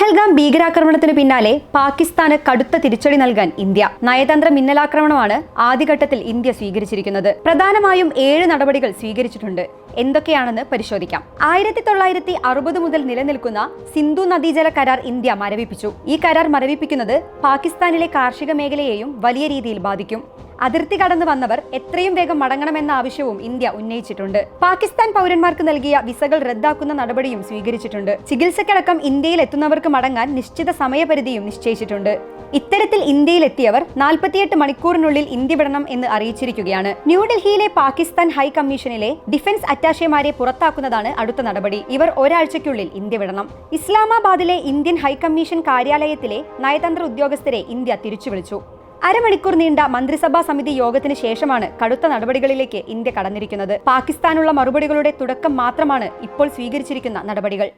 പഹൽഗാം ഭീകരാക്രമണത്തിന് പിന്നാലെ പാകിസ്ഥാന് കടുത്ത തിരിച്ചടി നൽകാൻ ഇന്ത്യ. നയതന്ത്ര മിന്നലാക്രമണമാണ് ആദ്യഘട്ടത്തിൽ ഇന്ത്യ സ്വീകരിച്ചിരിക്കുന്നത്. പ്രധാനമായും 7 നടപടികൾ സ്വീകരിച്ചിട്ടുണ്ട്. എന്തൊക്കെയാണെന്ന് പരിശോധിക്കാം. 1960 മുതൽ നിലനിൽക്കുന്ന സിന്ധു നദീജല കരാർ ഇന്ത്യ മരവിപ്പിച്ചു. ഈ കരാർ മരവിപ്പിക്കുന്നത് പാകിസ്ഥാനിലെ കാർഷിക മേഖലയെയും വലിയ രീതിയിൽ ബാധിക്കും. അതിർത്തി കടന്നു വന്നവർ എത്രയും വേഗം മടങ്ങണമെന്ന ആവശ്യവും ഇന്ത്യ ഉന്നയിച്ചിട്ടുണ്ട്. പാകിസ്ഥാൻ പൗരന്മാർക്ക് നൽകിയ വിസകൾ റദ്ദാക്കുന്ന നടപടിയും സ്വീകരിച്ചിട്ടുണ്ട്. ചികിത്സക്കടക്കം ഇന്ത്യയിൽ എത്തുന്നവർക്ക് മടങ്ങാൻ നിശ്ചിത സമയപരിധിയും നിശ്ചയിച്ചിട്ടുണ്ട്. ഇത്തരത്തിൽ ഇന്ത്യയിലെത്തിയവർ 48 മണിക്കൂറിനുള്ളിൽ ഇന്ത്യ വിടണം എന്ന് അറിയിച്ചിരിക്കുകയാണ്. ന്യൂഡൽഹിയിലെ പാകിസ്ഥാൻ ഹൈ കമ്മീഷനിലെ ഡിഫൻസ് അറ്റാഷെമാരെ പുറത്താക്കുന്നതാണ് അടുത്ത നടപടി. ഇവർ ഒരാഴ്ചയ്ക്കുള്ളിൽ ഇന്ത്യ വിടണം. ഇസ്ലാമാബാദിലെ ഇന്ത്യൻ ഹൈക്കമ്മീഷൻ കാര്യാലയത്തിലെ നയതന്ത്ര ഉദ്യോഗസ്ഥരെ ഇന്ത്യ തിരിച്ചുവിളിച്ചു. അരമണിക്കൂർ നീണ്ട മന്ത്രിസഭാ സമിതി യോഗത്തിന് ശേഷമാണ് കടുത്ത നടപടികളിലേക്ക് ഇന്ത്യ കടന്നിരിക്കുന്നത്. പാകിസ്ഥാനുള്ള മറുപടികളുടെ തുടക്കം മാത്രമാണ് ഇപ്പോൾ സ്വീകരിച്ചിരിക്കുന്ന നടപടികൾ.